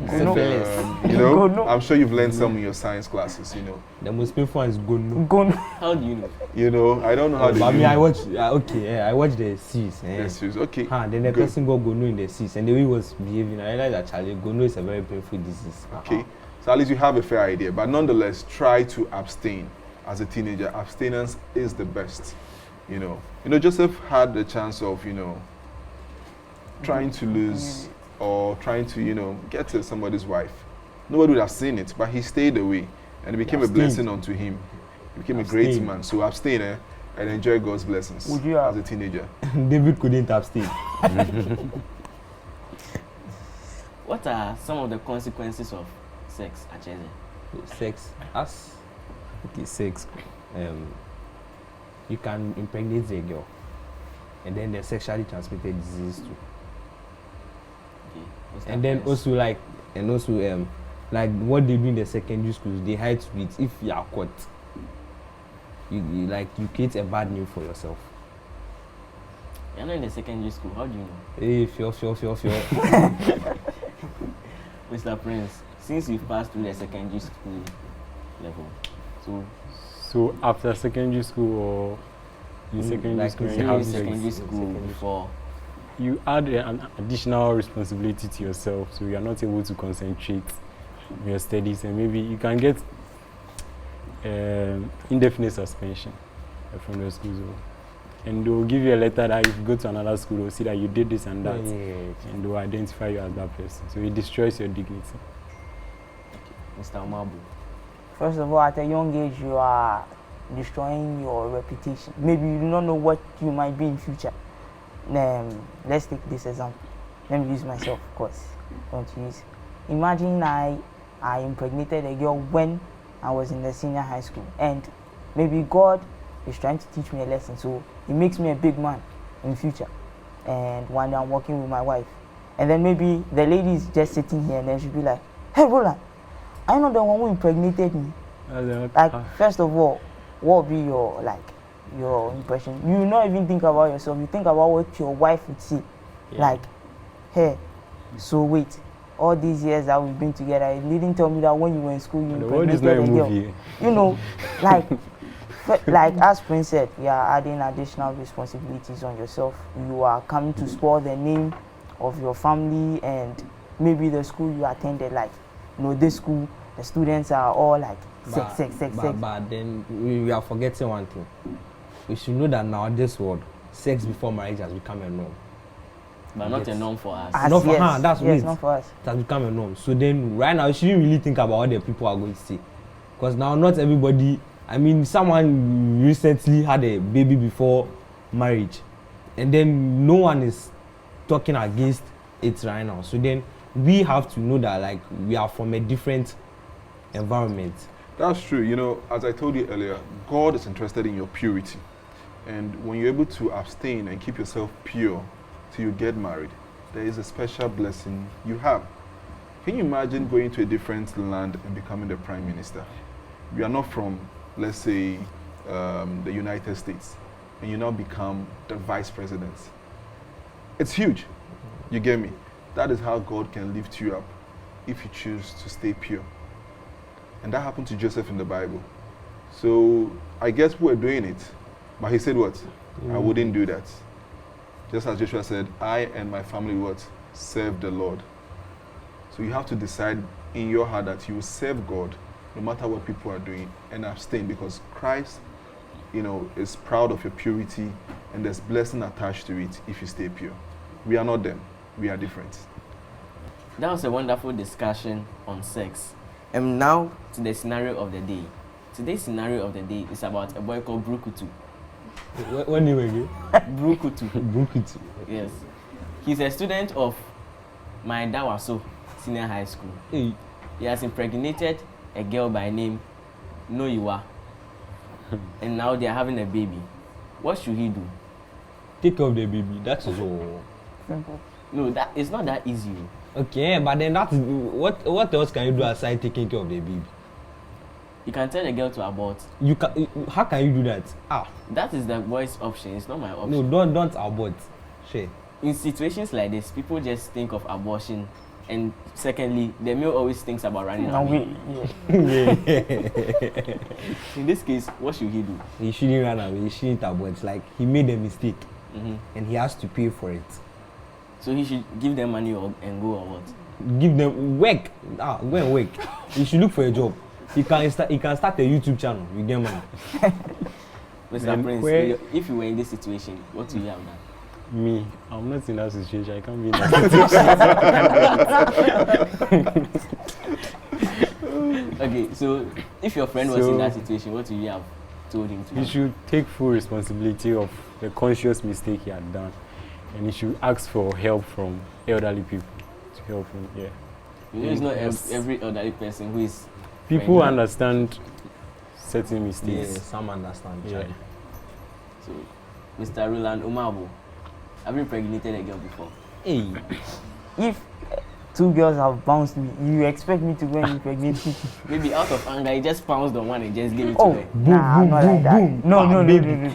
Syphilis. You know, I'm sure you've learned some in your science classes, you know. The most painful one is gono. How do you know? You know, I don't know how they I do mean, I it. watched, I watched the seas. Yes, yes, okay. Then the Good. person got gono in the seas, and the way he was behaving, I realized that Charlie, gono is a very painful disease. Okay, so at least you have a fair idea, but nonetheless, try to abstain. As a teenager, abstinence is the best. You know, Joseph had the chance of, you know, trying to lose or trying to, you know, get to somebody's wife. Nobody would have seen it, but he stayed away, and it became a blessing unto him. He became a great man. So abstain and enjoy God's blessings Would you have- as a teenager. David couldn't abstain. What are some of the consequences of sex, Acheze? Sex, sex. You can impregnate a girl, and then the sexually transmitted disease too. Okay. what's And that then first? also like what they do in the secondary schools, they hide to it. If you are caught, you create a bad name for yourself. You're not in the secondary school. How do you know? Hey, fear. Mr. Prince, since you've passed through the secondary school level, So after secondary school or in secondary like school, in you have secondary sex, school before. you add an additional responsibility to yourself, so you are not able to concentrate on your studies, and maybe you can get indefinite suspension from the school zone. And they'll give you a letter that if you go to another school, they'll see that you did this and that, and they'll identify you as that person. So it destroys your dignity. Mr. Mabu. First of all, at a young age, you are destroying your reputation. Maybe you do not know what you might be in future. Let's take this example. Let me use myself, of course. Don't use. Imagine I impregnated a girl when I was in the senior high school, and maybe God is trying to teach me a lesson, so He makes me a big man in future. And one day I'm working with my wife, and then maybe the lady is just sitting here, and then she'll be like, "Hey, Roland, I'm not the one who impregnated me." Like, first of all, what would be your impression? You not even think about yourself. You think about what your wife would see. Yeah. Like, hey, so wait, all these years that we've been together, you didn't tell me that when you were in school you The world is not impregnated a a girl. movie. You know, like, like as Prince said, you are adding additional responsibilities on yourself. You are coming to spoil the name of your family and maybe the school you attended. Like, you know, this school, the students are all like sex. But then we are forgetting one thing. We should know that now this world, sex before marriage has become a norm. But not a Yes. norm for us. As Not for yes, her, that's yes, weird. not for us. It has become a norm. So then right now you shouldn't really think about what the people are going to say. Because now not everybody, I mean, someone recently had a baby before marriage, and then no one is talking against it right now. So then we have to know that like we are from a different environment. That's true. You know, as I told you earlier, God is interested in your purity. And when you're able to abstain and keep yourself pure till you get married, there is a special blessing you have. Can you imagine going to a different land and becoming the prime minister? You are not from, let's say, the United States, and you now become the vice president. It's huge. You get me? That is how God can lift you up if you choose to stay pure. And that happened to Joseph in the Bible. So I guess we're doing it. But he said what? I wouldn't do that. Just as Joshua said, I and my family what? Serve the Lord. So you have to decide in your heart that you will serve God no matter what people are doing and abstain, because Christ, you know, is proud of your purity and there's blessing attached to it if you stay pure. We are not them. We are different. That was a wonderful discussion on sex. And now to the scenario of the day. Today's scenario of the day is about a boy called Brukutu. What name again? Brukutu. Brukutu. Yes. He's a student of my Dawaso Senior High School. Hey. He has impregnated a girl by name Noiwa. And now they are having a baby. What should he do? Take care of the baby. That is all. Simple. No, that it's not that easy. Okay, but then that is what else can you do aside taking care of the baby? You can tell the girl to abort. You can. How can you do that? That is the boy's option. It's not my option. No, don't abort. Share. In situations like this, people just think of abortion, and secondly, the male always thinks about running No, away. In this case, what should he do? He shouldn't run away. He shouldn't abort. Like he made a mistake, and he has to pay for it. So he should give them money and go or what? Give them work. Go and work. He should look for a job. He can start a YouTube channel. You get money. Mr. Prince, if you were in this situation, what would you have done? Me, I'm not in that situation. I can't be in that situation. Okay, so if your friend was in that situation, what would you have told him to He do? should take full responsibility of the conscious mistake he had done, and he should ask for help from elderly people to help him. Yeah. You know, it's not Yes. every elderly person who is. People friendly. understand certain Yeah, mistakes. some understand. Yeah. So, Mr. Roland Umabo, have you impregnated a girl before? Hey, If two girls have bounced me, you expect me to go and impregnate you? Maybe out of anger, he just pounced on one and just gave it to Oh, her. nah, not like that. No, no, no, no, no.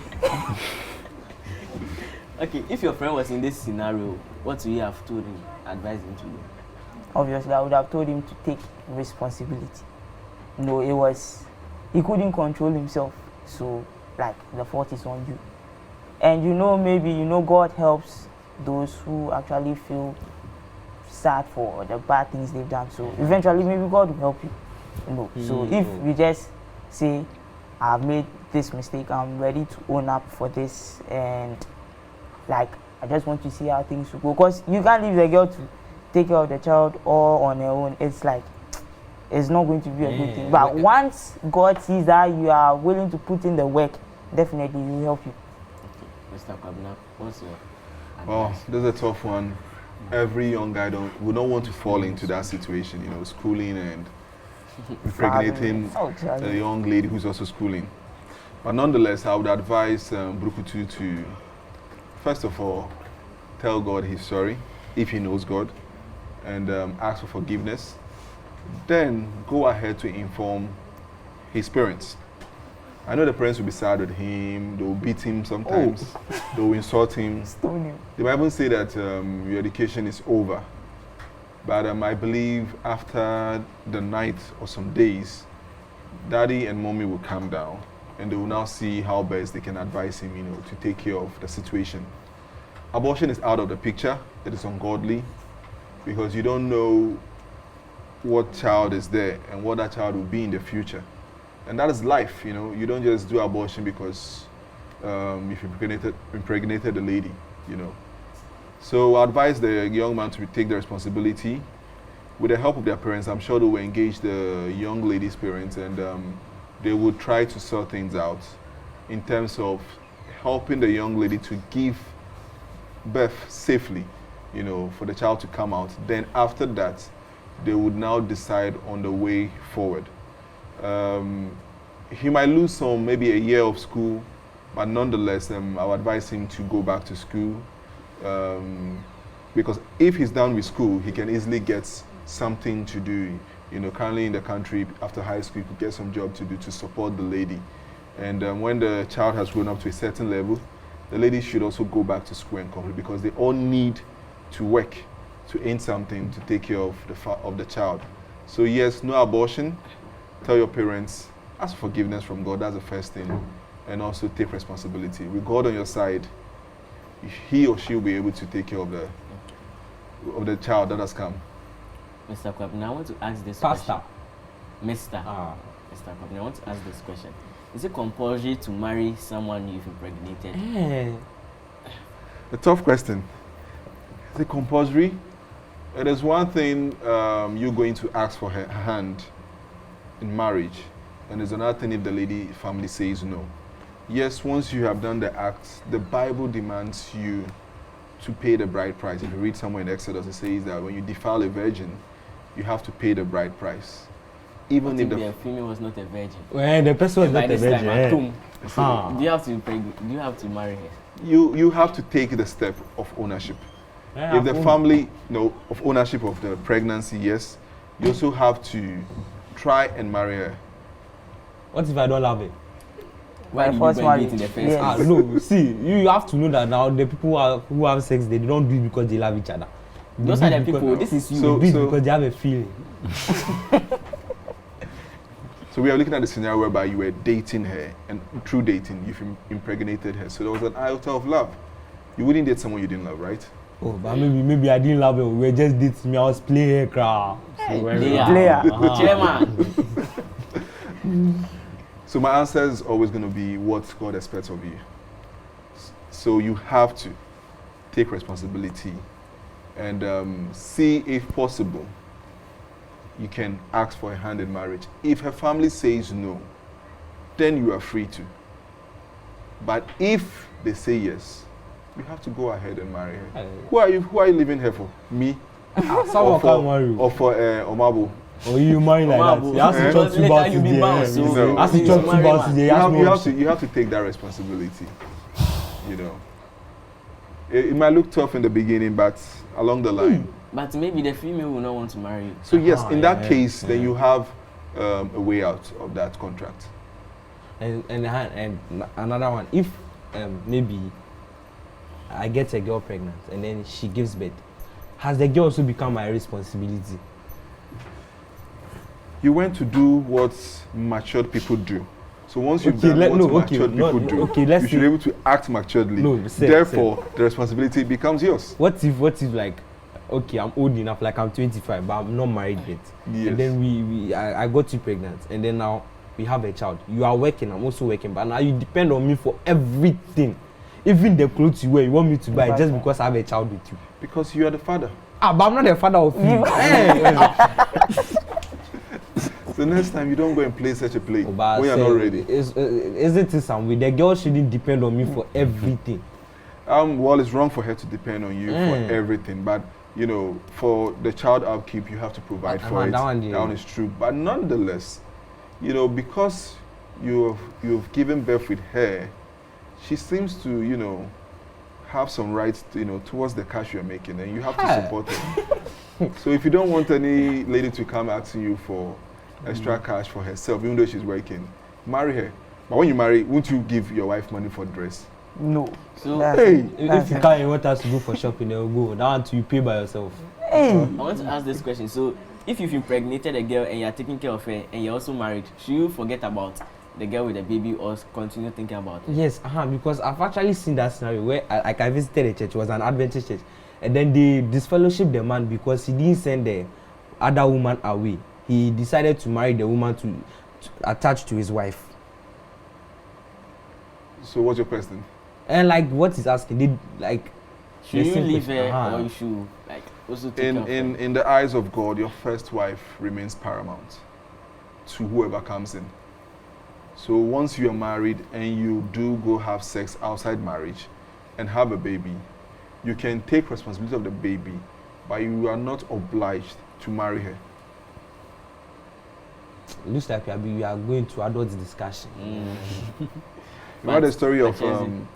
Okay, if your friend was in this scenario, what would you have told him, advised him to do? Obviously, I would have told him to take responsibility. No, he couldn't control himself. So, like, the fault is on you. And maybe, God helps those who actually feel sad for the bad things they've done. So, eventually, maybe God will help you. So, if you just say, I've made this mistake, I'm ready to own up for this, and, like, I just want to see how things will go. Because you can't leave the girl to take care of the child all on her own. It's like, it's not going to be a good thing. But once God sees that you are willing to put in the work, definitely He will help you. Okay, Mr. Kwabena, what's your Oh, advice? this is a tough one. Every young guy would not want to fall into that situation, schooling and impregnating a young lady who's also schooling. But nonetheless, I would advise Brukutu to, first of all, tell God he's sorry, if he knows God, and ask for forgiveness. Then go ahead to inform his parents. I know the parents will be sad with him, they will beat him sometimes, they will insult him. Stone him. They might even say that your education is over. But I believe after the night or some days, daddy and mommy will calm down and they will now see how best they can advise him, to take care of the situation. Abortion is out of the picture. It is ungodly because you don't know what child is there and what that child will be in the future. And that is life, You don't just do abortion because if you impregnated the lady, So I advise the young man to take the responsibility. With the help of their parents, I'm sure they will engage the young lady's parents and they will try to sort things out in terms of helping the young lady to give birth safely, for the child to come out. Then after that, they would now decide on the way forward. He might lose maybe a year of school, but nonetheless, I would advise him to go back to school. Because if he's done with school, he can easily get something to do. Currently in the country, after high school, he could get some job to do to support the lady. And when the child has grown up to a certain level, the lady should also go back to school and complete, because they all need to work to earn something to take care of the child. So yes, no abortion. Tell your parents, ask forgiveness from God. That's the first thing. And also take responsibility. With God on your side, he or she will be able to take care of the child that has come. Mr. Kwabena, I want to ask this Pastor. question. Mr. Kwabena, I want to ask this question. Is it compulsory to marry someone you've impregnated? A tough question. Is it compulsory It is one thing you're going to ask for her hand in marriage, and there's another thing if the lady family says no. Yes, once you have done the act, the Bible demands you to pay the bride price. If you read somewhere in Exodus, it says that when you defile a virgin, you have to pay the bride price. Even if the female was not a virgin. Well, the person was By not a this virgin. time, eh? boom. Ah. Do you have to marry her? you have to take the step of ownership. Yeah, If the family of ownership of the pregnancy, yes, you also have to try and marry her. What if I don't love it? Why My did first you go and do it marriage, in the first yes. Ah, place? no, see, you have to know that now the people who have sex, they don't do it because they love each other. They Those do are it the because- people. This is you. So- They do it because they have a feeling. So we are looking at the scenario whereby you were dating her, and through dating, you've impregnated her. So there was an iota of love. You wouldn't date someone you didn't love, right? Oh, but maybe I didn't love it. We were just dating me. I was playing her crowd. Player. Chairman. So my answer is always going to be what God expects of you. So you have to take responsibility and see if possible you can ask for a hand in marriage. If her family says no, then you are free to. But if they say yes, you have to go ahead and marry her. Who are you leaving her for? Me? Someone can marry you. Or for Omabo? Or you marry like that. You have to chop two Later balls you be today. bound, so you Has to you chop two marry balls man. today. You have to take that responsibility. You know. It might look tough in the beginning, but along the line. But maybe the female will not want to marry you. So yes, in that yeah, case, then yeah. you have a way out of that contract. And another one, if maybe I get a girl pregnant and then she gives birth, has the girl also become my responsibility? You went to do what matured people do. So once you've done what matured people do, let's you should be able to act maturely. Therefore, the responsibility becomes yours. What if like, okay, I'm old enough, like I'm 25, but I'm not married yet. Yes. And then I got you pregnant, and then now we have a child. You are working, I'm also working, but now you depend on me for everything. Even the clothes you wear, you want me to buy just because I have a child with you. Because you are the father. Ah, but I'm not the father of you. So next time you don't go and play such a play Oh, but when you're not ready. Isn't it some way? The girl shouldn't depend on me for everything. Well, it's wrong for her to depend on you for Mm. everything, but you know, for the child upkeep, you have to provide for it. That one is true. But nonetheless, you know, because you've given birth with her, she seems to, you know, have some rights, towards the cash you're making, and you have to support her. So if you don't want any lady to come asking you for extra cash for herself, even though she's working, marry her. But when you marry, won't you give your wife money for dress? No. So Hey! If you can't want us to go for shopping, then we'll go. That one you pay by yourself. Hey. I want to ask this question. So if you've impregnated a girl and you're taking care of her and you're also married, should you forget about the girl with the baby or continue thinking about it? Yes, because I've actually seen that scenario where I visited a church. It was an Adventist church, and then they disfellowship the man because he didn't send the other woman away. He decided to marry the woman to attach to his wife. So what's your question? And like what he's asking, they like. Should the you same leave question. her or you should also take care of her? In the eyes of God, your first wife remains paramount to whoever comes in. So once you are married and you do go have sex outside marriage and have a baby, you can take responsibility of the baby, but you are not obliged to marry her. It looks like we are going to adult discussion. You know the story of Purchasing.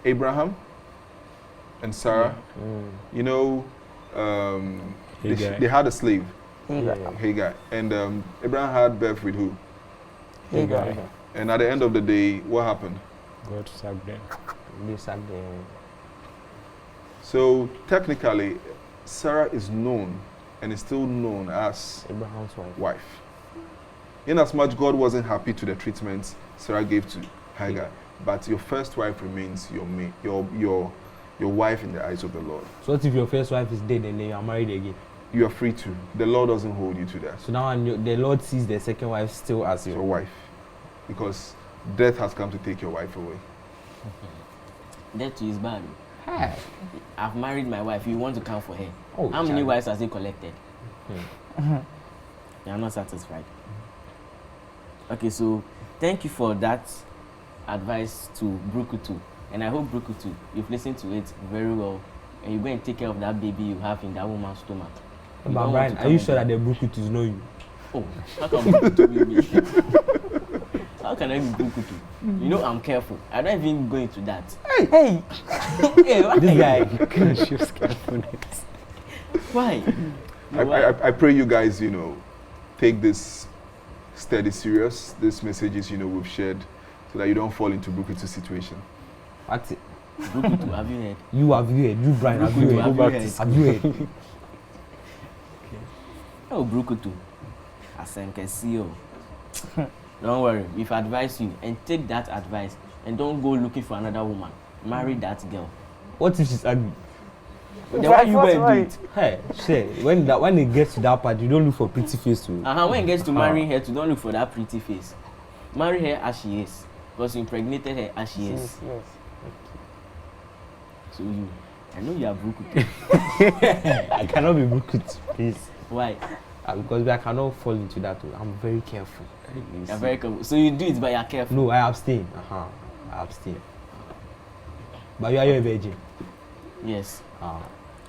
Abraham and Sarah. You know, Hagar. they had a slave, Hagar. Hagar, and Abraham had birth with who? Hagar. And at the end of the day, what happened? God sacked them. They said the So technically, Sarah is known and is still known as Abraham's wife. wife. In as much God wasn't happy to the treatment Sarah gave to Hagar, but your first wife remains your wife in the eyes of the Lord. So what if your first wife is dead and then you are married again? You are free to. The Lord doesn't hold you to that. So now the Lord sees the second wife still as Your your wife, because death has come to take your wife away. That is bad. Hey. I've married my wife. You want to come for her? Oh, How many child. wives has he collected? Hmm. You are not satisfied. Okay, so thank you for that advice to Brukutu, and I hope Brukutu you've listened to it very well, and you're going to take care of that baby you have in that woman's stomach. You But don't want Brian, to are come you and sure be- that the Brukutus know you? Oh, how come Brukutu will be? How can I be Brukutu? You know I'm careful. I don't even go into that. Hey, Hey, why? This guy. Conscious carefulness. Why? I pray you guys, take this study serious. These messages, we've shared, so that you don't fall into Brukutu situation. What's it? Brukutu, have you heard? You have you heard? You Brian, have you Brukutu, heard? have Go you back to heard? Have you heard? Oh, Brukutu. Asenkesio. Don't worry, we've advised you, and take that advice, and don't go looking for another woman. Marry that girl. What if she's ugly? Then why you go and do Right. it? Hey, shit. When it gets to that part, you don't look for pretty face too. When it gets to marry her, to don't look for that pretty face. Marry her as she is, because you impregnated her as she is. Yes, yes. So I know you are Brukutu. I cannot be Brukutu, please. Why? Because I cannot fall into that. I'm very careful. You're very careful. So you do it, but you're careful. No, I abstain. I abstain. But you are a virgin. Yes. Ah.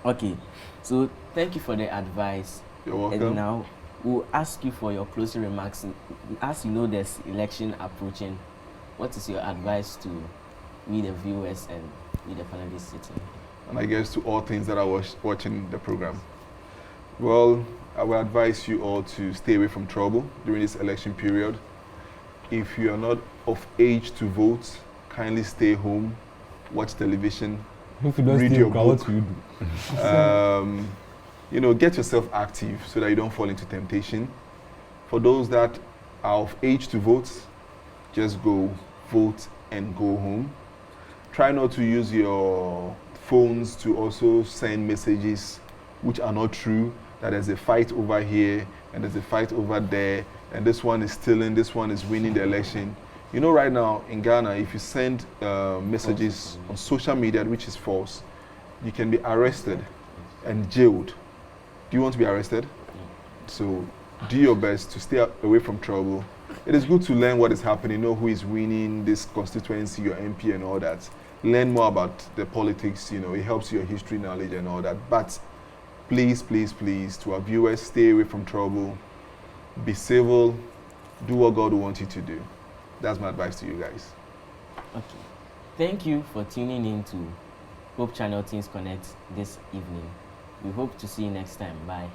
Okay. So thank you for the advice. You're welcome. And now we'll ask you for your closing remarks. As you know, there's election approaching. What is your advice to we the viewers and we the panelists sitting? And I guess to all things that are watching the program. Well, I will advise you all to stay away from trouble during this election period. If you are not of age to vote, kindly stay home, watch television, If you don't Read stay, your what book. will you do? get yourself active so that you don't fall into temptation. For those that are of age to vote, just go vote and go home. Try not to use your phones to also send messages which are not true, that there's a fight over here and there's a fight over there, and this one is stealing, this one is winning the election. You know, right now in Ghana, if you send messages on social media which is false, you can be arrested and jailed. Do you want to be arrested? So do your best to stay away from trouble. It is good to learn what is happening, know who is winning this constituency, your MP and all that. Learn more about the politics, it helps your history knowledge and all that. But please, please, please, to our viewers, stay away from trouble. Be civil. Do what God wants you to do. That's my advice to you guys. Okay. Thank you for tuning in to Hope Channel Teens Connect this evening. We hope to see you next time. Bye.